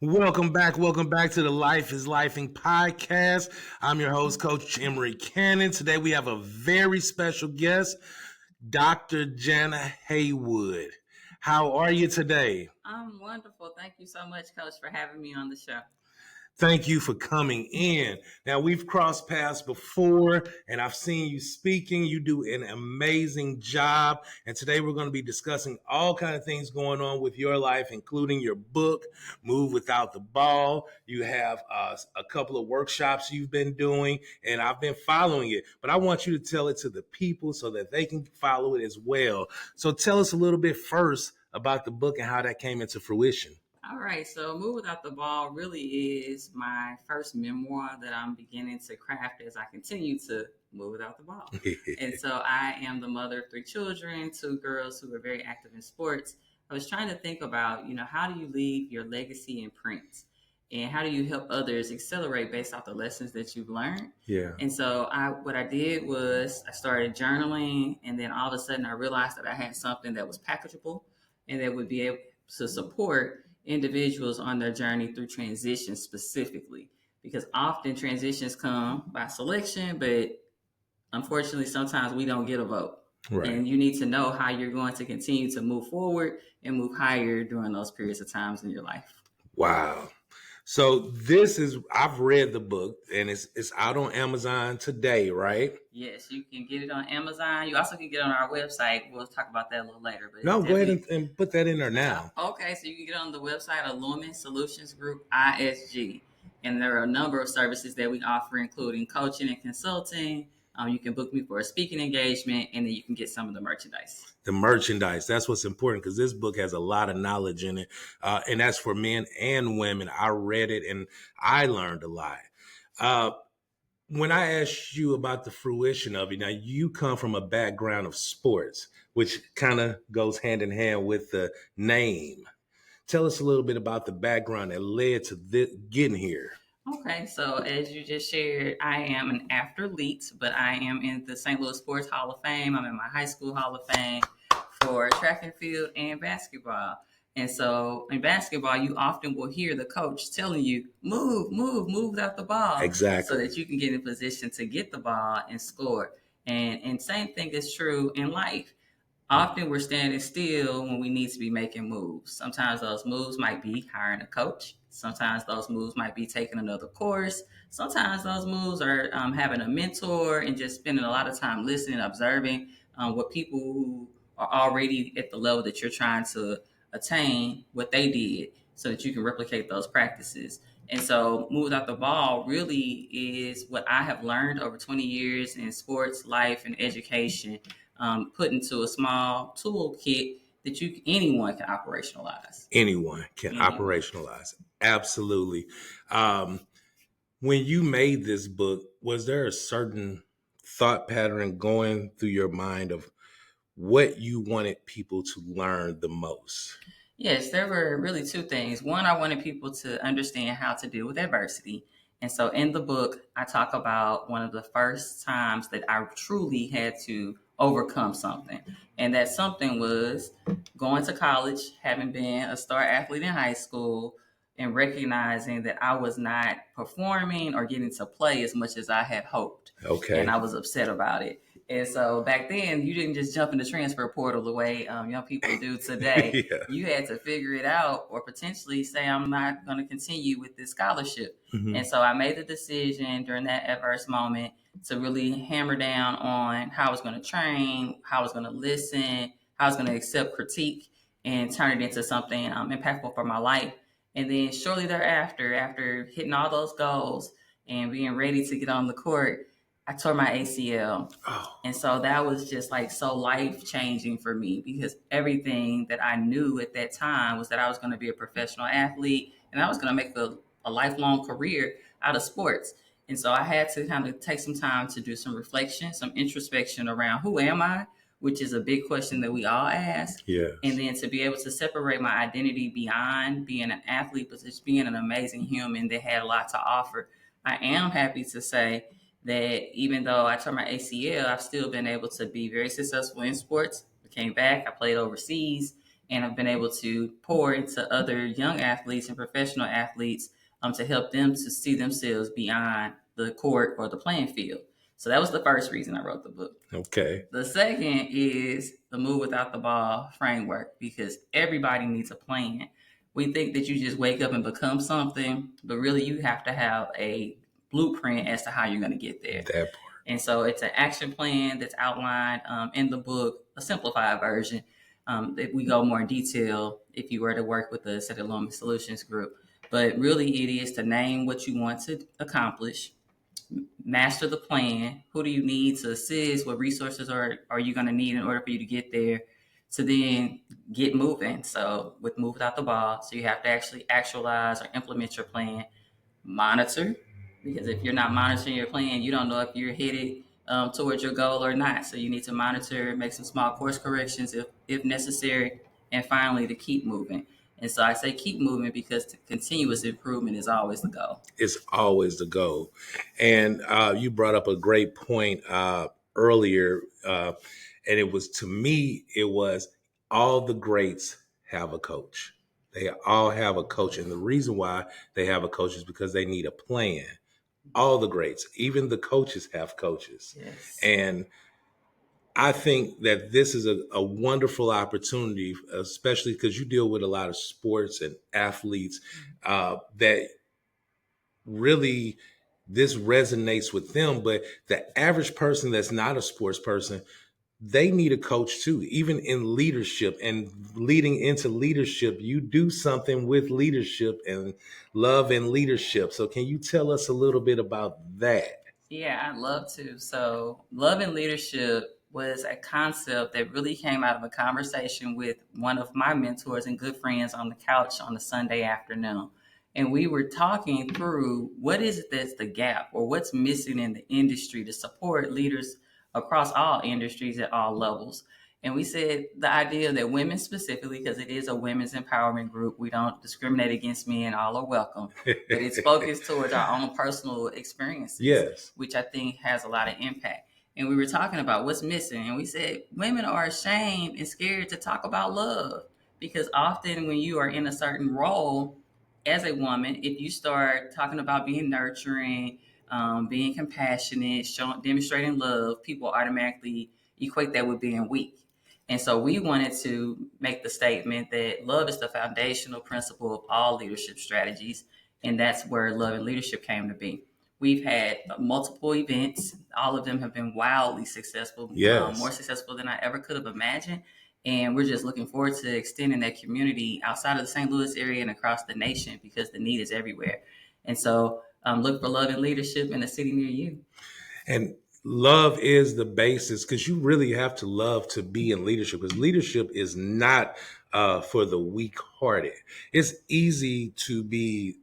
Welcome back to the Life is Lifing podcast. I'm your host, Coach Emery Cannon. Today we have a very special guest, Dr. Jana Haywood. How are you today? I'm wonderful. Thank you so much, Coach, for having me on the show. Thank you for coming in. Now, we've crossed paths before, and I've seen you speaking. You do an amazing job. And today we're going to be discussing all kinds of things going on with your life, including your book, Move Without the Ball. You have a couple of workshops you've been doing, and I've been following it. But I want you to tell it to the people so that they can follow it as well. So tell us a little bit first about the book and how that came into fruition. All right, so Move Without the Ball really is my first memoir that I'm beginning to craft as I continue to move without the ball. And so I am the mother of 3 children, 2 girls who are very active in sports. I was trying to think about, how do you leave your legacy in print? And how do you help others accelerate based off the lessons that you've learned? Yeah. And so what I did was I started journaling, and then all of a sudden I realized that I had something that was packageable and that would be able to support individuals on their journey through transitions specifically, because often transitions come by selection, but unfortunately sometimes we don't get a vote. Right. And you need to know how you're going to continue to move forward and move higher during those periods of times in your life. Wow. So I've read the book, and it's out on Amazon today, right? Yes, you can get it on Amazon. You also can get it on our website. We'll talk about that a little later. But no, go ahead and put that in there now. Okay, so you can get on the website of Lumen Solutions Group, ISG. And there are a number of services that we offer, including coaching and consulting. You can book me for a speaking engagement, and then you can get some of the merchandise. The merchandise, that's what's important, because this book has a lot of knowledge in it. And that's for men and women. I read it and I learned a lot. When I asked you about the fruition of it, now you come from a background of sports, which kind of goes hand in hand with the name. Tell us a little bit about the background that led to getting here. Okay, so as you just shared, I am an athlete, but I am in the St. Louis Sports Hall of Fame. I'm in my high school Hall of Fame for track and field and basketball. And so in basketball, you often will hear the coach telling you, move without the ball. Exactly. So that you can get in position to get the ball and score. And same thing is true in life. Often we're standing still when we need to be making moves. Sometimes those moves might be hiring a coach. Sometimes those moves might be taking another course. Sometimes those moves are having a mentor and just spending a lot of time listening, observing what people who are already at the level that you're trying to attain, what they did, so that you can replicate those practices. And so Move Without the Ball really is what I have learned over 20 years in sports, life, and education, put into a small toolkit that anyone can operationalize. Anyone can operationalize. Absolutely. When you made this book, was there a certain thought pattern going through your mind of what you wanted people to learn the most? Yes, there were really 2 things. One, I wanted people to understand how to deal with adversity. And so in the book, I talk about one of the first times that I truly had to overcome something. And that something was going to college, having been a star athlete in high school, and recognizing that I was not performing or getting to play as much as I had hoped. Okay. And I was upset about it. And so back then, you didn't just jump in the transfer portal the way young people do today. Yeah. You had to figure it out, or potentially say, I'm not going to continue with this scholarship. Mm-hmm. And so I made the decision during that adverse moment to really hammer down on how I was going to train, how I was going to listen, how I was going to accept critique, and turn it into something impactful for my life. And then shortly thereafter, after hitting all those goals and being ready to get on the court, I tore my ACL. Oh. And so that was just like so life-changing for me, because everything that I knew at that time was that I was going to be a professional athlete and I was going to make a lifelong career out of sports. And so I had to kind of take some time to do some reflection, some introspection around who am I, which is a big question that we all ask. Yes. And then to be able to separate my identity beyond being an athlete, but just being an amazing human that had a lot to offer. I am happy to say that even though I tore my ACL, I've still been able to be very successful in sports. I came back, I played overseas, and I've been able to pour into other young athletes and professional athletes to help them to see themselves beyond the court or the playing field. So that was the first reason I wrote the book. Okay. The second is the move without the ball framework, because everybody needs a plan. We think that you just wake up and become something, but really you have to have a blueprint as to how you're going to get there. That part. And so it's an action plan that's outlined in the book, a simplified version. That we go more in detail if you were to work with the Set Enrollment Solutions group. But really, it is to name what you want to accomplish, master the plan. Who do you need to assist? What resources are you going to need in order for you to get there? To then get moving. So with move without the ball, so you have to actually actualize or implement your plan. Monitor, because if you're not monitoring your plan, you don't know if you're headed towards your goal or not. So you need to monitor, make some small course corrections if necessary, and finally to keep moving. And so I say keep moving because continuous improvement is always the goal. It's always the goal. And you brought up a great point earlier. And it was, to me, it was all the greats have a coach. They all have a coach. And the reason why they have a coach is because they need a plan. All the greats, even the coaches have coaches. Yes. And I think that this is a wonderful opportunity, especially because you deal with a lot of sports and athletes that really this resonates with them. But the average person that's not a sports person, they need a coach too, even in leadership and leading into leadership. You do something with leadership and love and leadership. So can you tell us a little bit about that? Yeah, I'd love to. So love and leadership was a concept that really came out of a conversation with one of my mentors and good friends on the couch on a Sunday afternoon. And we were talking through what is it that's the gap or what's missing in the industry to support leaders across all industries at all levels. And we said the idea that women specifically, because it is a women's empowerment group, we don't discriminate against men, all are welcome, but it's focused towards our own personal experiences, yes, which I think has a lot of impact. And we were talking about what's missing. And we said women are ashamed and scared to talk about love, because often when you are in a certain role as a woman, if you start talking about being nurturing, being compassionate, demonstrating love, people automatically equate that with being weak. And so we wanted to make the statement that love is the foundational principle of all leadership strategies. And that's where love and leadership came to be. We've had multiple events. All of them have been wildly successful, yes, more successful than I ever could have imagined. And we're just looking forward to extending that community outside of the St. Louis area and across the nation, because the need is everywhere. And so look for love and leadership in a city near you. And love is the basis, because you really have to love to be in leadership, because leadership is not for the weak-hearted. It's easy to be,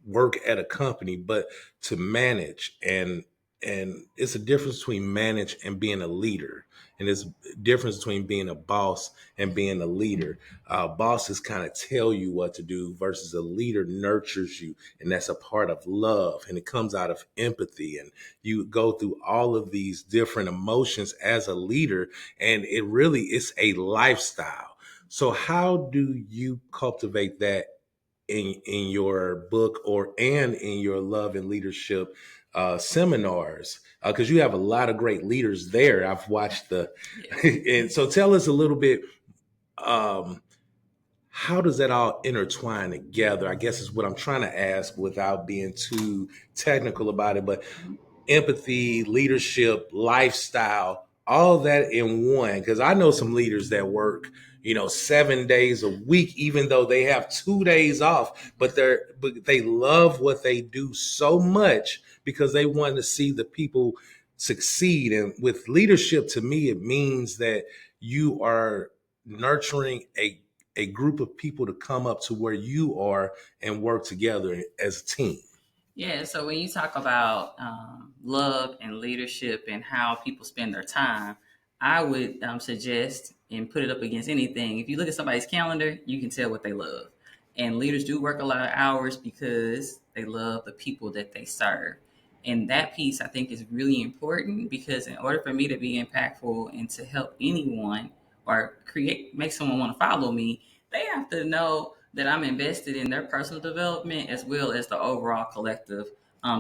work at a company, but to manage and it's a difference between manage and being a leader. And there's a difference between being a boss and being a leader. Bosses kind of tell you what to do versus a leader nurtures you. And that's a part of love. And it comes out of empathy. And you go through all of these different emotions as a leader. And it really is a lifestyle. So how do you cultivate that in your book and in your love and leadership seminars, because you have a lot of great leaders there. I've watched and so tell us a little bit, how does that all intertwine together? I guess is what I'm trying to ask without being too technical about it, but empathy, leadership, lifestyle, all that in one. Because I know some leaders that work 7 days a week, even though they have 2 days off, but they love what they do so much because they want to see the people succeed. And with leadership, to me, it means that you are nurturing a group of people to come up to where you are and work together as a team. Yeah, so when you talk about love and leadership and how people spend their time, I would suggest and put it up against anything. If you look at somebody's calendar, you can tell what they love. And leaders do work a lot of hours because they love the people that they serve. And that piece, I think, is really important, because in order for me to be impactful and to help anyone or make someone want to follow me, they have to know that I'm invested in their personal development as well as the overall collective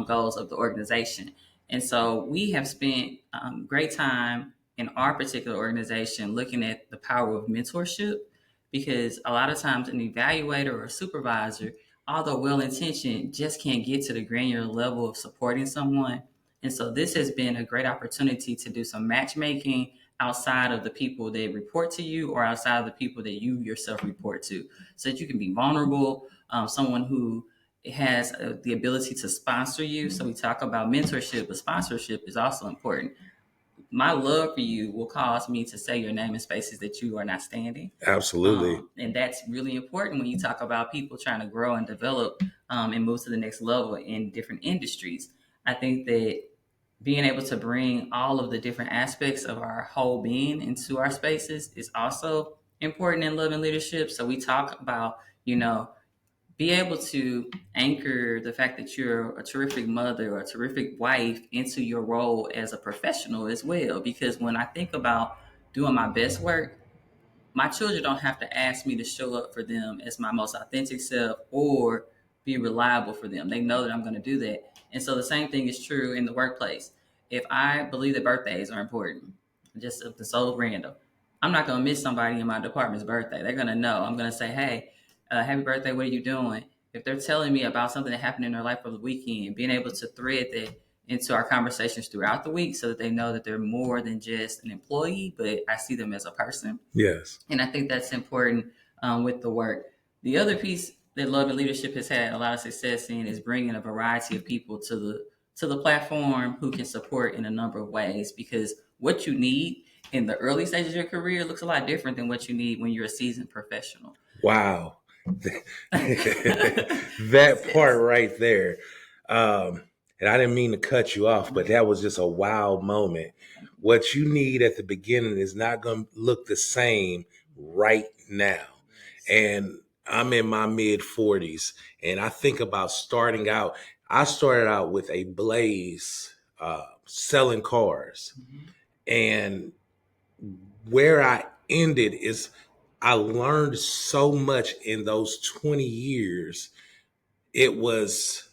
goals of the organization. And so we have spent great time in our particular organization looking at the power of mentorship, because a lot of times an evaluator or a supervisor, although well intentioned, just can't get to the granular level of supporting someone. And so this has been a great opportunity to do some matchmaking outside of the people that report to you or outside of the people that you yourself report to, so that you can be vulnerable, someone who has the ability to sponsor you. So we talk about mentorship, but sponsorship is also important. My love for you will cause me to say your name in spaces that you are not standing. Absolutely. And that's really important when you talk about people trying to grow and develop and move to the next level in different industries. I think that being able to bring all of the different aspects of our whole being into our spaces is also important in love and leadership. So we talk about, be able to anchor the fact that you're a terrific mother or a terrific wife into your role as a professional as well. Because when I think about doing my best work, my children don't have to ask me to show up for them as my most authentic self or be reliable for them. They know that I'm going to do that. And so the same thing is true in the workplace. If I believe that birthdays are important, just if it's so random, I'm not going to miss somebody in my department's birthday. They're going to know. I'm going to say, hey, happy birthday. What are you doing? If they're telling me about something that happened in their life over the weekend, being able to thread that into our conversations throughout the week so that they know that they're more than just an employee, but I see them as a person. Yes. And I think that's important with the work. The other piece that Love and Leadership has had a lot of success in is bringing a variety of people to the platform who can support in a number of ways, because what you need in the early stages of your career looks a lot different than what you need when you're a seasoned professional. Wow. That part right there. And I didn't mean to cut you off, but that was just a wow moment. What you need at the beginning is not going to look the same right now. And I'm in my mid 40s, and I think about starting out. I started out with a Blaze selling cars. And where I ended is I learned so much in those 20 years. It was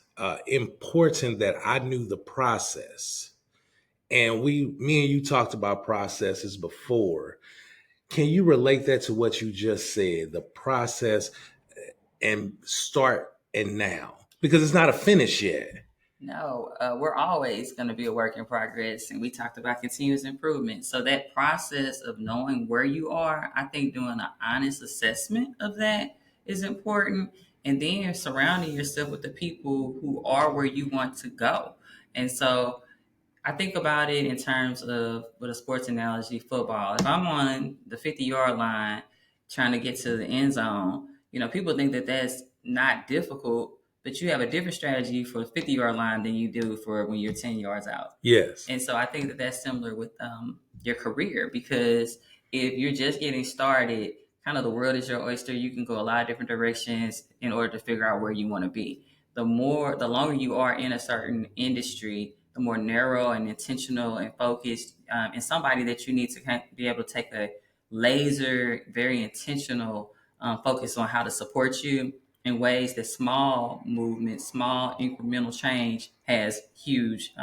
important that I knew the process. And me and you talked about processes before. Can you relate that to what you just said, the process and start and now? Because it's not a finish yet. No, we're always going to be a work in progress. And we talked about continuous improvement. So that process of knowing where you are, I think doing an honest assessment of that is important. And then surrounding yourself with the people who are where you want to go. And so I think about it in terms of, with a sports analogy, football. If I'm on the 50-yard line trying to get to the end zone, people think that that's not difficult, but you have a different strategy for the 50-yard line than you do for when you're 10 yards out. Yes. And so I think that that's similar with your career, because if you're just getting started, kind of the world is your oyster. You can go a lot of different directions in order to figure out where you want to be. The longer you are in a certain industry, the more narrow and intentional and focused, and somebody that you need to kind of be able to take a laser, very intentional focus on how to support you in ways that small movement, small incremental change has huge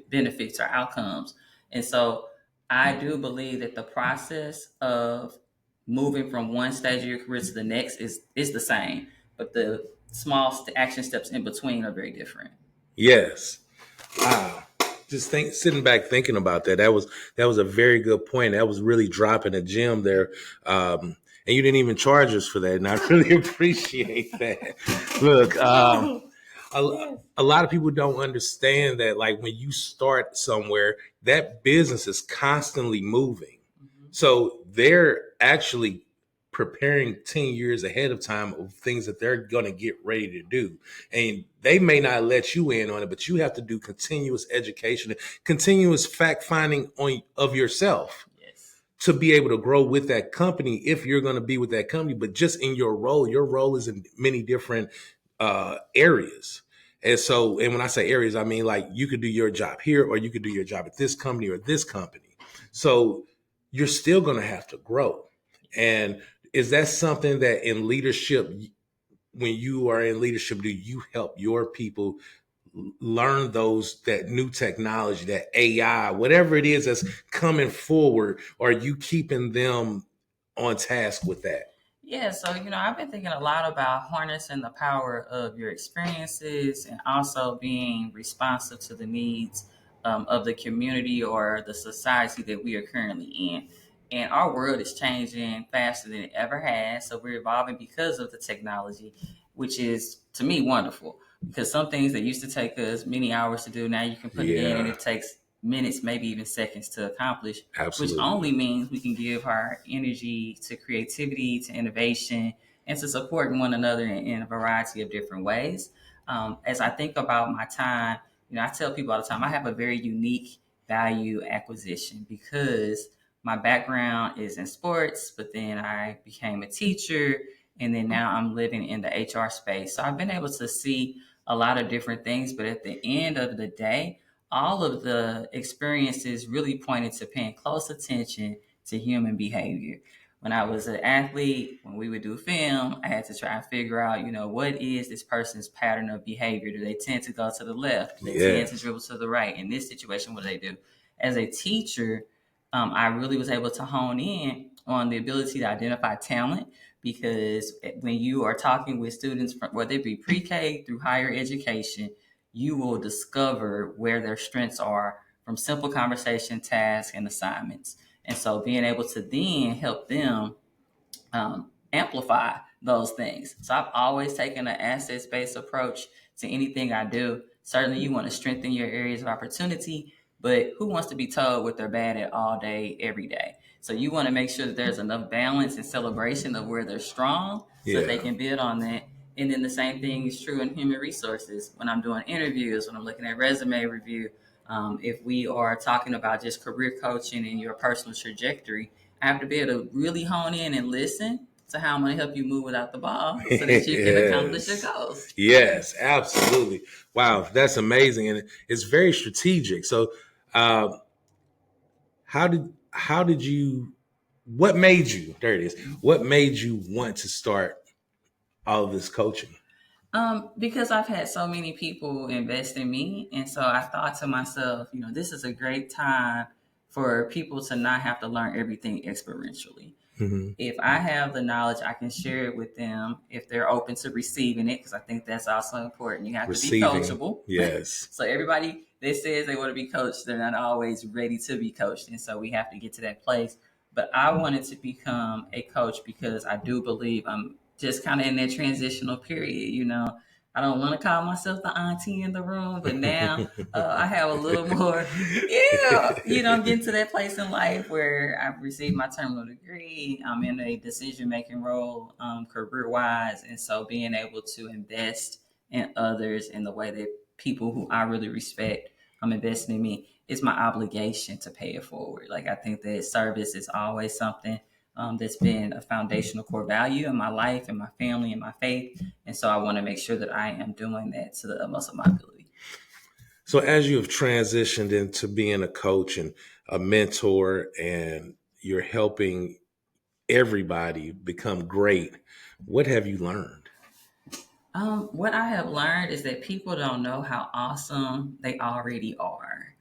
benefits or outcomes. And so I do believe that the process of moving from one stage of your career to the next is the same, but the small action steps in between are very different. Yes. Wow. Just sitting back thinking about that. That was a very good point. That was really dropping a gem there. And you didn't even charge us for that. And I really appreciate that. Look, a lot of people don't understand that, like, when you start somewhere, that business is constantly moving. So they're actually preparing 10 years ahead of time of things that they're going to get ready to do. And they may not let you in on it, but you have to do continuous education, continuous fact finding of yourself. Yes. To be able to grow with that company, if you're going to be with that company, but just in your role is in many different areas. And when I say areas, I mean, like, you could do your job here, or you could do your job at this company or this company. So you're still going to have to grow. And is that something that in leadership, when you are in leadership, do you help your people learn that new technology, that AI, whatever it is that's coming forward? Or are you keeping them on task with that? Yeah, so I've been thinking a lot about harnessing the power of your experiences and also being responsive to the needs of the community or the society that we are currently in. And our world is changing faster than it ever has. So we're evolving because of the technology, which is to me wonderful. Because some things that used to take us many hours to do, now you can put it in and it takes minutes, maybe even seconds to accomplish. Absolutely. Which only means we can give our energy to creativity, to innovation, and to supporting one another in a variety of different ways. As I think about my time, I tell people all the time I have a very unique value acquisition because my background is in sports, but then I became a teacher, and then now I'm living in the HR space. So I've been able to see a lot of different things, but at the end of the day, all of the experiences really pointed to paying close attention to human behavior. When I was an athlete, when we would do film, I had to try and figure out, what is this person's pattern of behavior? Do they tend to go to the left? Do they tend to dribble to the right? In this situation, what do they do? As a teacher, I really was able to hone in on the ability to identify talent, because when you are talking with students, whether it be pre-K through higher education, you will discover where their strengths are from simple conversation, tasks, and assignments. And so being able to then help them amplify those things. So I've always taken an assets-based approach to anything I do. Certainly you want to strengthen your areas of opportunity, but who wants to be told what they're bad at all day, every day? So you want to make sure that there's enough balance and celebration of where they're strong so that they can build on that. And then the same thing is true in human resources. When I'm doing interviews, when I'm looking at resume review, if we are talking about just career coaching and your personal trajectory, I have to be able to really hone in and listen to how I'm going to help you move without the ball so that you can accomplish your goals. Yes, absolutely. Wow, that's amazing. And it's very strategic. So how did you, what made you, there it is, what made you want to start all of this coaching? Because I've had so many people invest in me. And so I thought to myself, this is a great time for people to not have to learn everything experientially. Mm-hmm. If I have the knowledge, I can share it with them if they're open to receiving it, because I think that's also important. You have to be coachable. Yes. So everybody that says they want to be coached, they're not always ready to be coached. And so we have to get to that place. But I wanted to become a coach because I do believe I'm just kind of in that transitional period. I don't want to call myself the auntie in the room, but now I have a little more, I'm getting to that place in life where I've received my terminal degree. I'm in a decision-making role career-wise. And so being able to invest in others in the way that people who I really respect, I'm investing in me, it's my obligation to pay it forward. Like, I think that service is always something that's been a foundational core value in my life and my family and my faith. And so I want to make sure that I am doing that to the utmost of my ability. So as you have transitioned into being a coach and a mentor, and you're helping everybody become great, what have you learned? What I have learned is that people don't know how awesome they already are.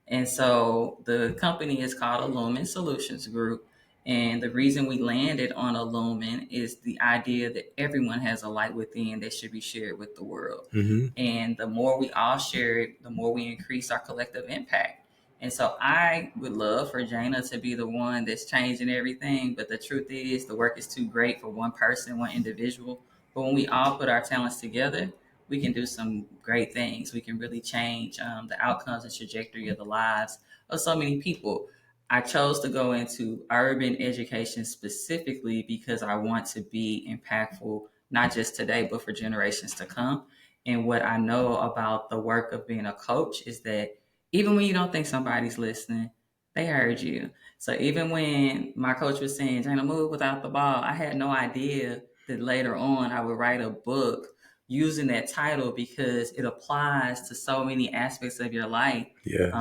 And so the company is called Illumin Solutions Group. And the reason we landed on Illumin is the idea that everyone has a light within that should be shared with the world. Mm-hmm. And the more we all share it, the more we increase our collective impact. And so I would love for Jana to be the one that's changing everything. But the truth is, the work is too great for one person, one individual. But when we all put our talents together, we can do some great things. We can really change the outcomes and trajectory of the lives of so many people. I chose to go into urban education specifically because I want to be impactful, not just today, but for generations to come. And what I know about the work of being a coach is that even when you don't think somebody's listening, they heard you. So even when my coach was saying, Jana, move without the ball, I had no idea that later on I would write a book using that title because it applies to so many aspects of your life. Yes.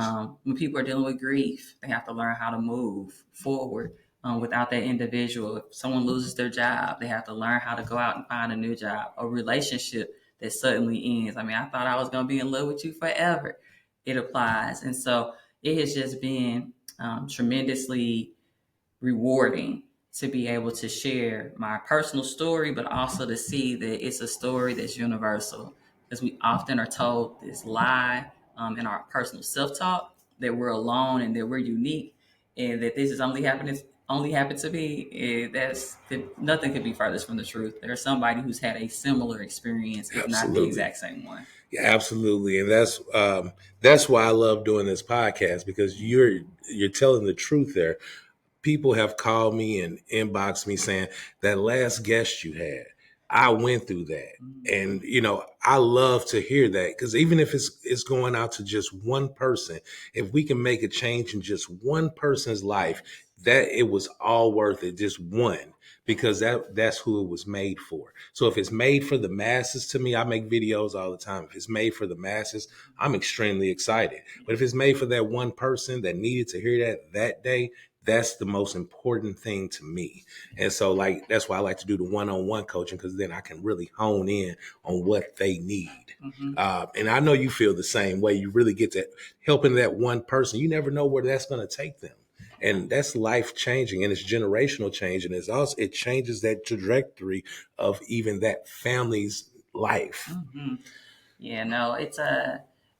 When people are dealing with grief, they have to learn how to move forward without that individual. If someone loses their job, they have to learn how to go out and find a new job. A relationship that suddenly ends. I mean, I thought I was going to be in love with you forever. It applies. And so it has just been tremendously rewarding to be able to share my personal story, but also to see that it's a story that's universal. Because we often are told this lie in our personal self-talk that we're alone and that we're unique, and that this is only happened to me. Nothing could be furthest from the truth. There's somebody who's had a similar experience, if not the exact same one. Yeah, absolutely, and that's why I love doing this podcast, because you're telling the truth there. People have called me and inboxed me saying that last guest you had, I went through that. And, I love to hear that, because even if it's going out to just one person, if we can make a change in just one person's life, that it was all worth it, just one, because that's who it was made for. So if it's made for the masses, to me, I make videos all the time. If it's made for the masses, I'm extremely excited. But if it's made for that one person that needed to hear that day, that's the most important thing to me. And so that's why I like to do the one-on-one coaching, because then I can really hone in on what they need. And I know you feel the same way. You really get to helping that one person. You never know where that's going to take them. And that's life changing, and it's generational change. And it changes that trajectory of even that family's life. Mm-hmm. Yeah, no,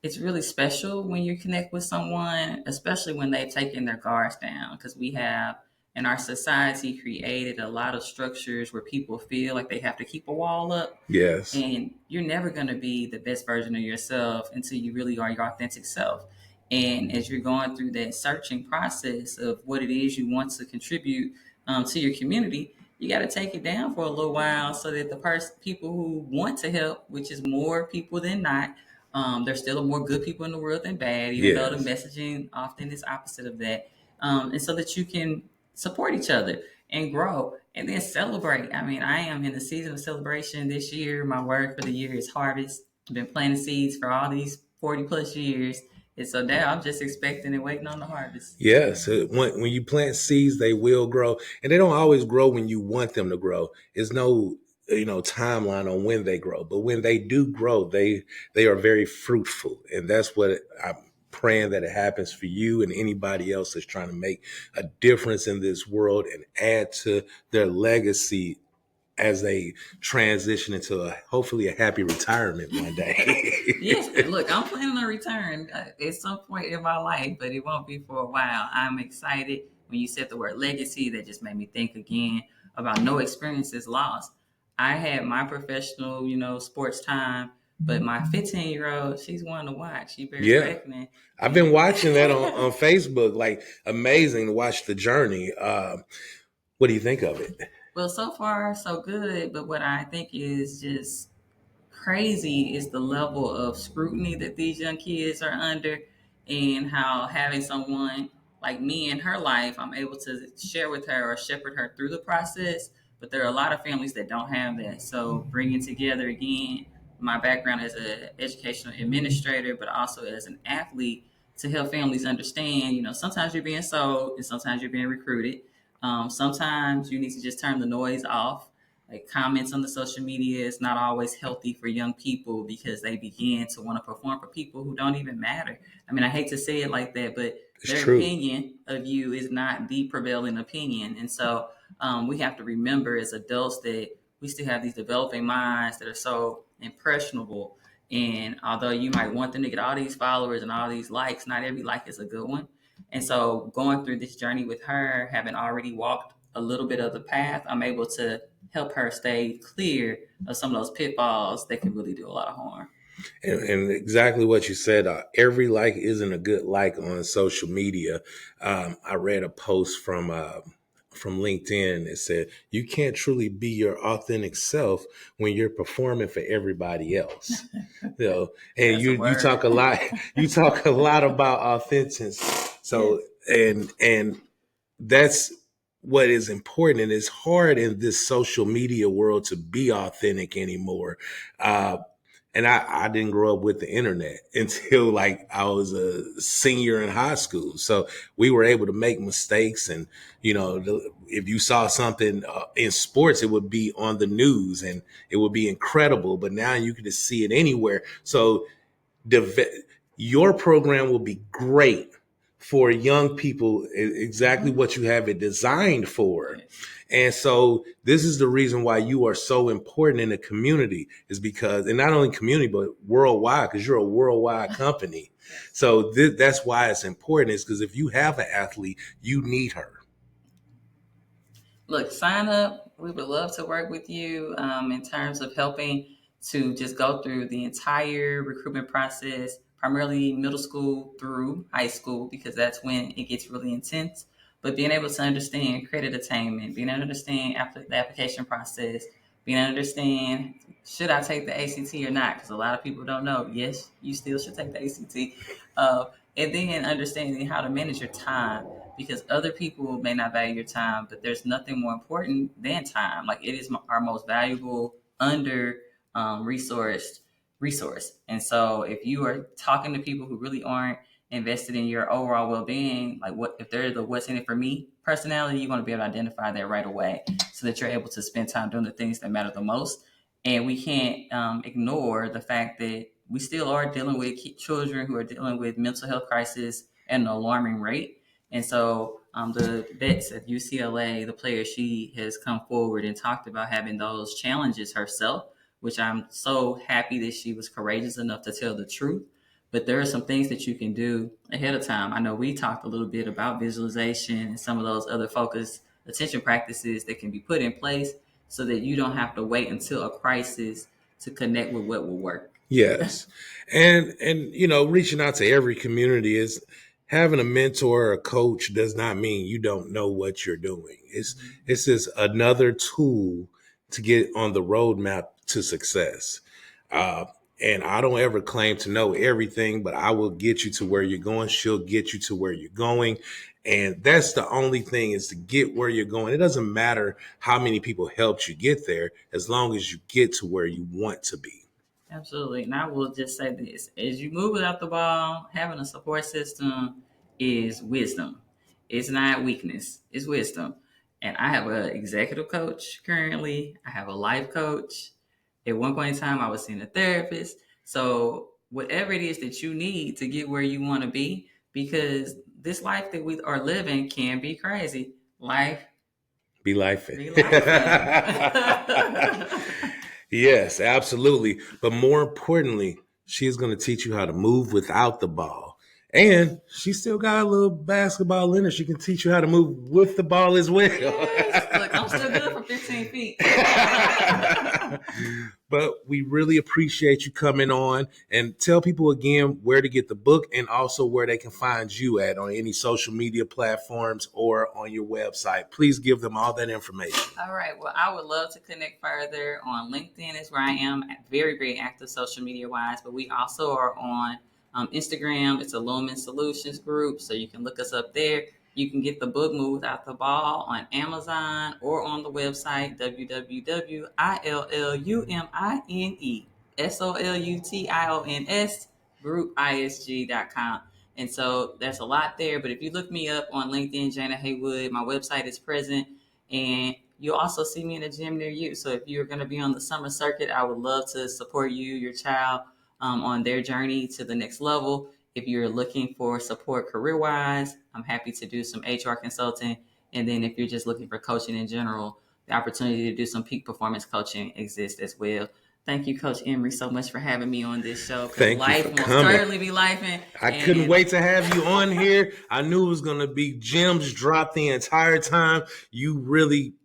it's really special when you connect with someone, especially when they've taken their guards down, because we have in our society created a lot of structures where people feel like they have to keep a wall up. Yes. And you're never going to be the best version of yourself until you really are your authentic self. And as you're going through that searching process of what it is you want to contribute to your community, you got to take it down for a little while so that the people who want to help, which is more people than not, there's still more good people in the world than bad, even though the messaging often is opposite of that. And so that you can support each other and grow and then celebrate. I mean, I am in the season of celebration this year. My word for the year is harvest. I've been planting seeds for all these 40 plus years. And so now I'm just expecting and waiting on the harvest. Yes. When you plant seeds, they will grow. And they don't always grow when you want them to grow. There's no timeline on when they grow. But when they do grow, they are very fruitful. And that's what I'm praying that it happens for you and anybody else that's trying to make a difference in this world and add to their legacy as they transition into hopefully a happy retirement one day. Yes, look, I'm planning on return at some point in my life, but it won't be for a while. I'm excited. When you said the word legacy, that just made me think again about no experiences lost. I had my professional, sports time, but my 15-year-old, she's one to watch. She bears reckoning. I've been watching that on Facebook. Like, amazing to watch the journey. What do you think of it? Well, so far, so good. But what I think is just crazy is the level of scrutiny that these young kids are under, and how having someone like me in her life, I'm able to share with her or shepherd her through the process. But there are a lot of families that don't have that. So bringing together, again, my background as an educational administrator, but also as an athlete, to help families understand, sometimes you're being sold and sometimes you're being recruited. Sometimes you need to just turn the noise off. Like, comments on the social media is not always healthy for young people, because they begin to want to perform for people who don't even matter. I mean, I hate to say it like that, but their opinion of you is not the prevailing opinion. And so we have to remember as adults that we still have these developing minds that are so impressionable. And although you might want them to get all these followers and all these likes, not every like is a good one. And so going through this journey with her, having already walked a little bit of the path, I'm able to help her stay clear of some of those pitfalls that can really do a lot of harm. And exactly what you said, every like isn't a good like on social media. I read a post from LinkedIn that said, you can't truly be your authentic self when you're performing for everybody else. And you talk a lot about authenticity. So, and that's what is important, and it's hard in this social media world to be authentic anymore. And I didn't grow up with the internet until like I was a senior in high school. So we were able to make mistakes. And, if you saw something in sports, it would be on the news and it would be incredible. But now you can just see it anywhere. So your program will be great for young people, exactly what you have it designed for. And so this is the reason why you are so important in the community, is because, and not only community, but worldwide, because you're a worldwide company. So that's why it's important, is because if you have an athlete, you need her. Look, sign up. We would love to work with you in terms of helping to just go through the entire recruitment process, primarily middle school through high school, because that's when it gets really intense. But being able to understand credit attainment, being able to understand the application process, being able to understand, should I take the ACT or not? Because a lot of people don't know. Yes, you still should take the ACT. And then understanding how to manage your time, because other people may not value your time, but there's nothing more important than time. Like, it is our most valuable under resource. And so if you are talking to people who really aren't invested in your overall well-being, like if they're the what's in it for me personality, you want to be able to identify that right away so that you're able to spend time doing the things that matter the most. And we can't ignore the fact that we still are dealing with children who are dealing with mental health crisis at an alarming rate. And so the vets at UCLA, the player, she has come forward and talked about having those challenges herself, which I'm so happy that she was courageous enough to tell the truth. But there are some things that you can do ahead of time. I know we talked a little bit about visualization and some of those other focused attention practices that can be put in place so that you don't have to wait until a crisis to connect with what will work. Yes. And reaching out to every community is, having a mentor or a coach does not mean you don't know what you're doing. It's just another tool to get on the roadmap to success. And I don't ever claim to know everything, but I will get you to where you're going. She'll get you to where you're going. And that's the only thing, is to get where you're going. It doesn't matter how many people helped you get there, as long as you get to where you want to be. Absolutely. And I will just say this: as you move without the ball, having a support system is wisdom. It's not weakness, it's wisdom. And I have an executive coach currently, I have a life coach. At one point in time, I was seeing a therapist. So, whatever it is that you need to get where you want to be, because this life that we are living can be crazy. Be life. Yes, absolutely. But more importantly, she's going to teach you how to move without the ball. And she still got a little basketball in her. She can teach you how to move with the ball as well. Yes. Look, I'm still good for 15 feet. But we really appreciate you coming on, and tell people again where to get the book, and also where they can find you at on any social media platforms or on your website. Please give them all that information. All right. Well, I would love to connect further on LinkedIn, is where I am very, very active social media wise, but we also are on Instagram. It's a Lumen Solutions group, so you can look us up there. You can get the book Move Without the Ball on Amazon or on the website www.ILLUMINESOLUTIONS groupisg.com. And so there's a lot there. But if you look me up on LinkedIn, Jana Haywood, my website is present. And you'll also see me in a gym near you. So if you're going to be on the summer circuit, I would love to support you, your child, on their journey to the next level. If you're looking for support career-wise, I'm happy to do some HR consulting. And then if you're just looking for coaching in general, the opportunity to do some peak performance coaching exists as well. Thank you, Coach Emery, so much for having me on this show. Thank life you for will coming. Certainly be lifing. I couldn't wait to have you on here. I knew it was going to be gems dropped the entire time. You really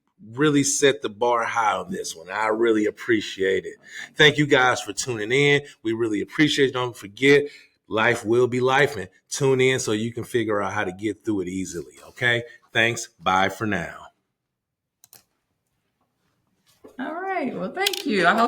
set the bar high on this one. I really appreciate it. Thank you guys for tuning in. We really appreciate it. Don't forget, life will be lifing. Tune in so you can figure out how to get through it easily. Okay? Thanks. Bye for now. All right. Well, thank you. I hope